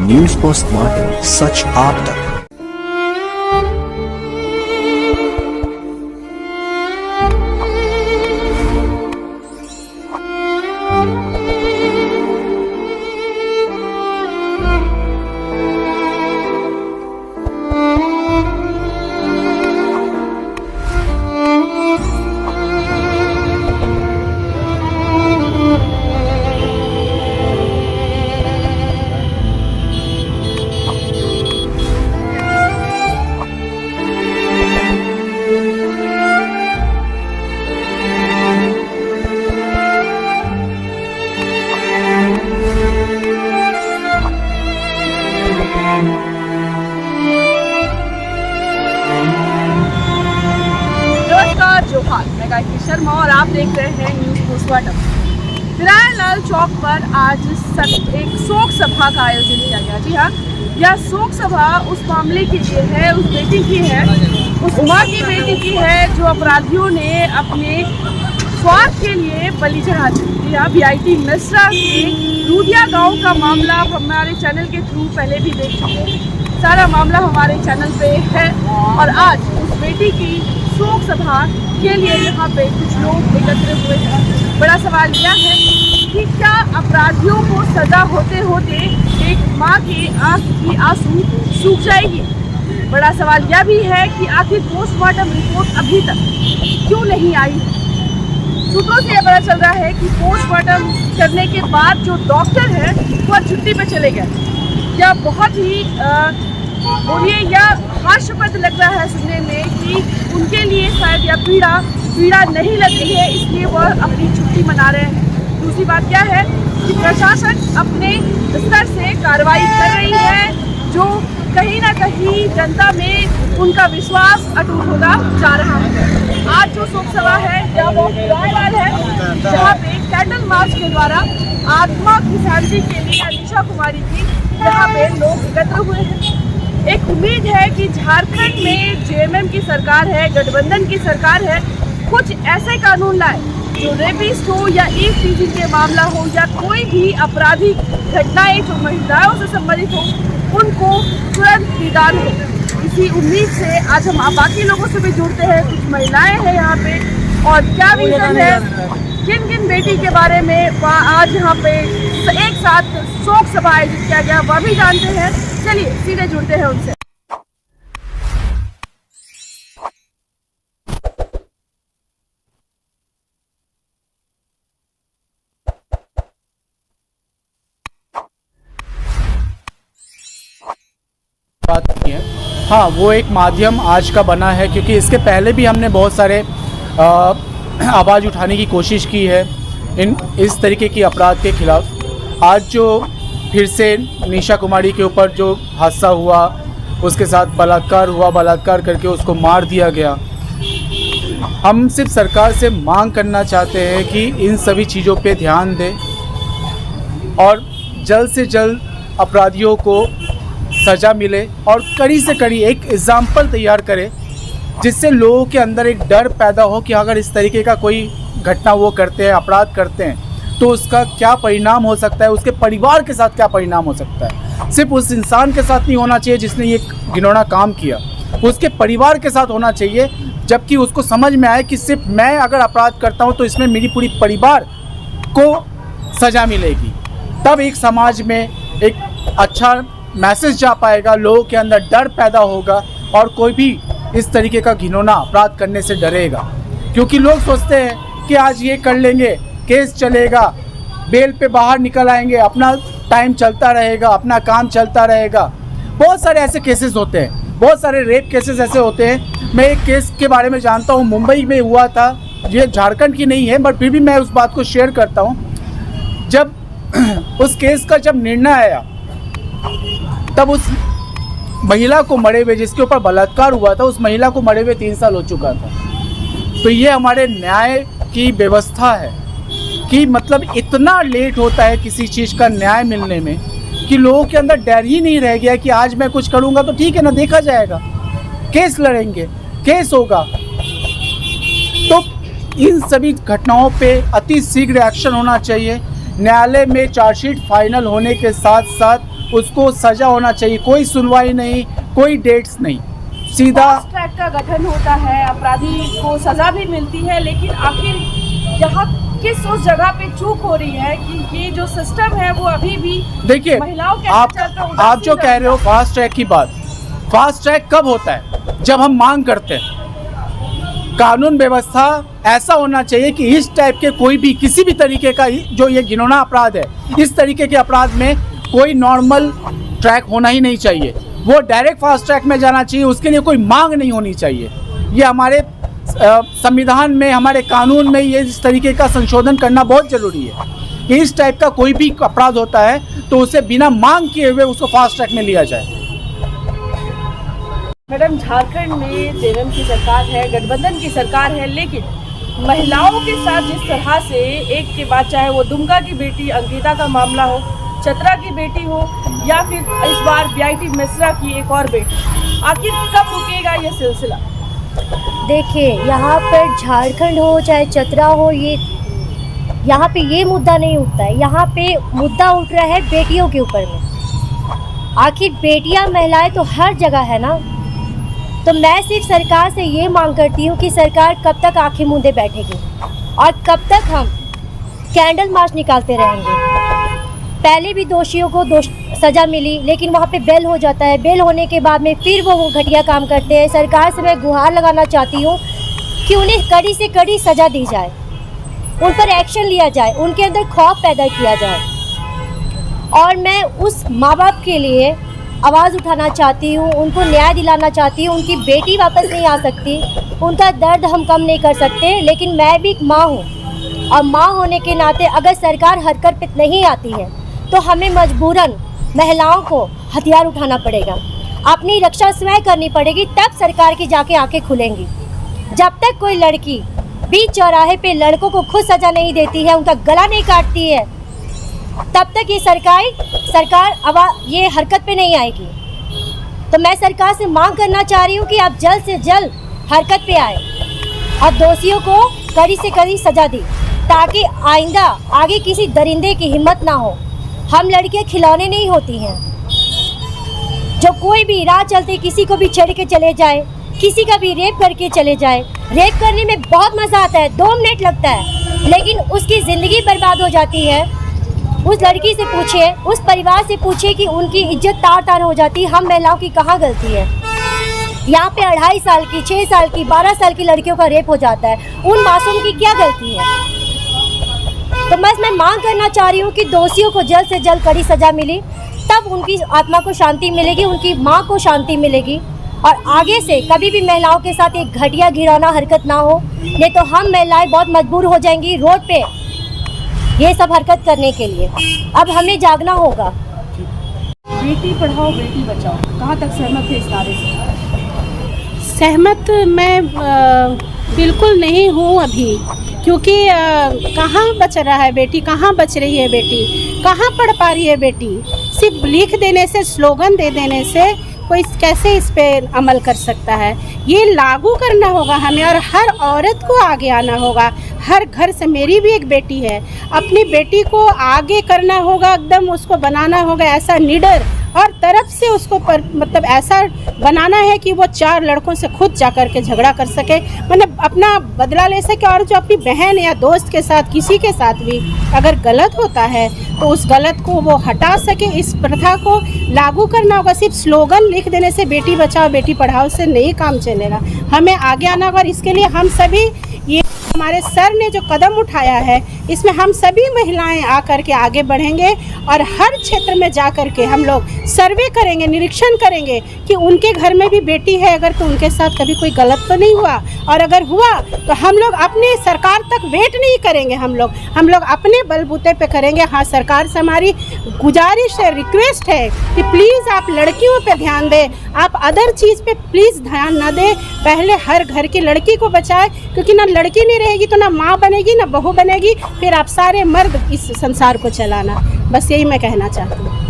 News postmortem, सच आप तक। जोहार, मैं गायत्री शर्मा और आप देख रहे हैं न्यूज पोस्टमार्टम। नारायणलाल चौक पर आज एक शोक सभा का आयोजन किया गया। जी हाँ, यह शोक सभा उस मामले के लिए है, उस बेटी की है, उस माँ की बेटी की है जो अपराधियों ने अपने स्वार्थ के लिए बलि चढ़ा दी। जी हाँ, बीआईटी मिश्रा के दूधिया गांव का मामला हमारे चैनल के थ्रू पहले भी देख चुके हैं। सारा मामला हमारे चैनल पे है और आज उस बेटी की शोक सभा के लिए यहाँ पे कुछ लोग एकत्र हुए हैं। बड़ा सवाल यह है कि क्या अपराधियों को सजा होते होते एक माँ की आंख की आंसू सूख जाएगी? बड़ा सवाल यह भी है कि आखिर पोस्टमार्टम रिपोर्ट अभी तक क्यों नहीं आई? सूत्रों से यह पता चल रहा है कि पोस्टमार्टम करने के बाद जो डॉक्टर है वह छुट्टी पे चले गए। यह बहुत ही बोलिए यह हास्यपद लग रहा है सुनने में कि उनके लिए शायद यह पीड़ा नहीं लग रही है, इसलिए वह अपनी छुट्टी मना रहे हैं। दूसरी बात क्या है कि प्रशासन अपने स्तर से कार्रवाई कर रही है, जो कहीं ना कहीं जनता में उनका विश्वास अटूट होता जा रहा है। आज जो शोक सभा है यह वो रायलाल है, जहाँ पे कैंडल मार्च के द्वारा आत्मा की शांति के लिए निशा कुमारी की यहाँ पे लोग एकत्र हुए हैं। एक उम्मीद है कि झारखंड में जेएमएम की सरकार है, गठबंधन की सरकार है, कुछ ऐसे कानून लाए जो रेपिस्ट हो या ईव टीजिंग के मामला हो या कोई भी आपराधिक घटनाएं जो महिलाओं से संबंधित हो उनको तुरंत निदान हो। इसी उम्मीद से आज हम बाकी लोगों से भी जुड़ते हैं। कुछ महिलाएं हैं यहाँ पे और क्या रीजन है, किन किन बेटी के बारे में आज यहाँ पे एक साथ शोक सभा आयोजित किया गया वह भी जानते हैं। चलिए सीधे जुड़ते हैं उनसे। बात की है, हाँ, वो एक माध्यम आज का बना है, क्योंकि इसके पहले भी हमने बहुत सारे आवाज़ उठाने की कोशिश की है इस तरीके की अपराध के खिलाफ। आज जो फिर से निशा कुमारी के ऊपर जो हादसा हुआ, उसके साथ बलात्कार हुआ, बलात्कार करके उसको मार दिया गया। हम सिर्फ सरकार से मांग करना चाहते हैं कि इन सभी चीज़ों पे ध्यान दें और जल्द से जल्द अपराधियों को सज़ा मिले और कड़ी से कड़ी एक एग्जाम्पल तैयार करें, जिससे लोगों के अंदर एक डर पैदा हो कि अगर इस तरीके का कोई घटना वो करते हैं, अपराध करते हैं, तो उसका क्या परिणाम हो सकता है, उसके परिवार के साथ क्या परिणाम हो सकता है। सिर्फ उस इंसान के साथ नहीं होना चाहिए जिसने ये घिनौना काम किया, उसके परिवार के साथ होना चाहिए, जबकि उसको समझ में आए कि सिर्फ मैं अगर अपराध करता हूँ तो इसमें मेरी पूरी परिवार को सज़ा मिलेगी। तब एक समाज में एक अच्छा मैसेज जा पाएगा, लोगों के अंदर डर पैदा होगा और कोई भी इस तरीके का घिनौना अपराध करने से डरेगा। क्योंकि लोग सोचते हैं कि आज ये कर लेंगे, केस चलेगा, बेल पे बाहर निकल आएंगे, अपना टाइम चलता रहेगा, अपना काम चलता रहेगा। बहुत सारे ऐसे केसेस होते हैं, बहुत सारे रेप केसेस ऐसे होते हैं। मैं एक केस के बारे में जानता हूँ, मुंबई में हुआ था, ये झारखंड की नहीं है बट फिर भी मैं उस बात को शेयर करता हूँ। जब उस केस का जब निर्णय आया तब उस महिला को मरे हुए, जिसके ऊपर बलात्कार हुआ था, उस महिला को मरे हुए 3 साल हो चुका था। तो ये हमारे न्याय की व्यवस्था है कि मतलब इतना लेट होता है किसी चीज़ का न्याय मिलने में कि लोगों के अंदर डर ही नहीं रह गया कि आज मैं कुछ करूँगा तो ठीक है ना, देखा जाएगा, केस लड़ेंगे, केस होगा। तो इन सभी घटनाओं पे अति शीघ्र एक्शन होना चाहिए। न्यायालय में चार्जशीट फाइनल होने के साथ साथ उसको सज़ा होना चाहिए। कोई सुनवाई नहीं, कोई डेट्स नहीं, सीधा फास्ट ट्रैक का गठन होता है, अपराधी को सजा भी मिलती है, लेकिन आखिर यहाँ किस उस जगह पे चूक हो रही है कि ये जो सिस्टम है वो अभी भी देखिए, महिलाओं के आप जो कह रहे हो फास्ट ट्रैक की बात, फास्ट ट्रैक कब होता है? जब हम मांग करते हैं। कानून व्यवस्था ऐसा होना चाहिए कि इस टाइप के कोई भी किसी भी तरीके का जो ये घिनौना अपराध है, इस तरीके के अपराध में कोई नॉर्मल ट्रैक होना ही नहीं चाहिए। वो डायरेक्ट फास्ट ट्रैक में जाना चाहिए, उसके लिए कोई मांग नहीं होनी चाहिए। ये हमारे संविधान में, हमारे कानून में ये इस तरीके का संशोधन करना बहुत ज़रूरी है कि इस टाइप का कोई भी अपराध होता है तो उसे बिना मांग किए हुए उसको फास्ट ट्रैक में लिया जाए। मैडम, झारखंड में जेएमएम की सरकार है, गठबंधन की सरकार है, लेकिन महिलाओं के साथ जिस तरह से एक के बाद, चाहे वो दुमका की बेटी अंकिता का मामला हो, चतरा की बेटी हो, या फिर इस बार बीआईटी मिश्रा की एक और बेटी, आखिर कब रुकेगा ये सिलसिला? देखिए, यहाँ पर झारखंड हो चाहे चतरा हो, यहाँ पे ये मुद्दा नहीं उठता है। यहाँ पे मुद्दा उठ रहा है बेटियों के ऊपर में। आखिर बेटियाँ, महिलाएं तो हर जगह है ना। तो मैं सिर्फ सरकार से ये मांग करती हूँ कि सरकार कब तक आंखें मूंदे बैठेगी और कब तक हम कैंडल मार्च निकालते रहेंगे। पहले भी दोषियों को सज़ा मिली, लेकिन वहाँ पे बेल हो जाता है। बेल होने के बाद में फिर वो घटिया काम करते हैं। सरकार से मैं गुहार लगाना चाहती हूँ कि उन्हें कड़ी से कड़ी सज़ा दी जाए, उन पर एक्शन लिया जाए, उनके अंदर खौफ पैदा किया जाए। और मैं उस माँ बाप के लिए आवाज़ उठाना चाहती हूँ, उनको न्याय दिलाना चाहती हूँ। उनकी बेटी वापस नहीं आ सकती, उनका दर्द हम कम नहीं कर सकते, लेकिन मैं भी एक माँ हूँ और माँ होने के नाते अगर सरकार हरकत पे नहीं आती है तो हमें मजबूरन महिलाओं को हथियार उठाना पड़ेगा, अपनी रक्षा स्वयं करनी पड़ेगी, तब सरकार की जाके आंखें खुलेंगी। जब तक कोई लड़की बीच चौराहे पे लड़कों को खुद सज़ा नहीं देती है, उनका गला नहीं काटती है, तब तक ये सरकार ये हरकत पे नहीं आएगी। तो मैं सरकार से मांग करना चाह रही हूँ कि आप जल्द से जल्द हरकत पे आए और दोषियों को कड़ी से कड़ी सज़ा दी, ताकि आइंदा आगे किसी दरिंदे की हिम्मत ना हो। हम लड़कियाँ खिलौने नहीं होती हैं जो कोई भी राह चलते किसी को भी छेड़ के चले जाए, किसी का भी रेप करके चले जाए। रेप करने में बहुत मज़ा आता है, 2 मिनट लगता है, लेकिन उसकी ज़िंदगी बर्बाद हो जाती है। उस लड़की से पूछिए, उस परिवार से पूछिए कि उनकी इज्जत तार तार हो जाती है। हम महिलाओं की कहाँ गलती है? यहाँ पे 2.5 साल की, 6 साल की, 12 साल की लड़कियों का रेप हो जाता है, उन मासूम की क्या गलती है? तो बस मैं मांग करना चाह रही हूँ कि दोषियों को जल्द से जल्द कड़ी सज़ा मिली, तब उनकी आत्मा को शांति मिलेगी, उनकी माँ को शांति मिलेगी, और आगे से कभी भी महिलाओं के साथ एक घटिया घिनौना हरकत ना हो। नहीं तो हम महिलाएं बहुत मजबूर हो जाएंगी रोड पे ये सब हरकत करने के लिए। अब हमें जागना होगा। बेटी पढ़ाओ बेटी बचाओ, कहाँ तक सहमत है इस नारे से? सहमत मैं बिल्कुल नहीं हूँ अभी, क्योंकि कहाँ बच रहा है बेटी, कहाँ बच रही है बेटी, कहाँ पढ़ पा रही है बेटी? सिर्फ लिख देने से, स्लोगन दे देने से कोई कैसे इस पे अमल कर सकता है? ये लागू करना होगा हमें, और हर औरत को आगे आना होगा। हर घर से, मेरी भी एक बेटी है, अपनी बेटी को आगे करना होगा, एकदम उसको बनाना होगा ऐसा निडर, और तरफ से उसको मतलब ऐसा बनाना है कि वो 4 लड़कों से खुद जा कर के झगड़ा कर सके, मतलब अपना बदला ले सके। और जो अपनी बहन या दोस्त के साथ, किसी के साथ भी अगर गलत होता है तो उस गलत को वो हटा सके। इस प्रथा को लागू करना होगा। सिर्फ स्लोगन लिख देने से बेटी बचाओ बेटी पढ़ाओ से नहीं काम चलेगा, हमें आगे आना होगा। और इसके लिए हम सभी, ये हमारे सर ने जो कदम उठाया है, इसमें हम सभी महिलाएं आकर के आगे बढ़ेंगे और हर क्षेत्र में जा कर के हम लोग सर्वे करेंगे, निरीक्षण करेंगे कि उनके घर में भी बेटी है अगर, तो उनके साथ कभी कोई गलत तो नहीं हुआ, और अगर हुआ तो हम लोग अपने सरकार तक वेट नहीं करेंगे, हम लोग अपने बलबूते पे करेंगे। हाँ, सरकार से हमारी गुजारिश है, रिक्वेस्ट है कि प्लीज़ आप लड़कियों पे ध्यान दें, आप अदर चीज़ पे प्लीज़ ध्यान ना दें। पहले हर घर की लड़की को बचाएं, क्योंकि ना लड़की नहीं रहेगी तो ना माँ बनेगी, ना बहू बनेगी, फिर आप सारे मर्द इस संसार को चलाना। बस यही मैं कहना चाहती हूँ।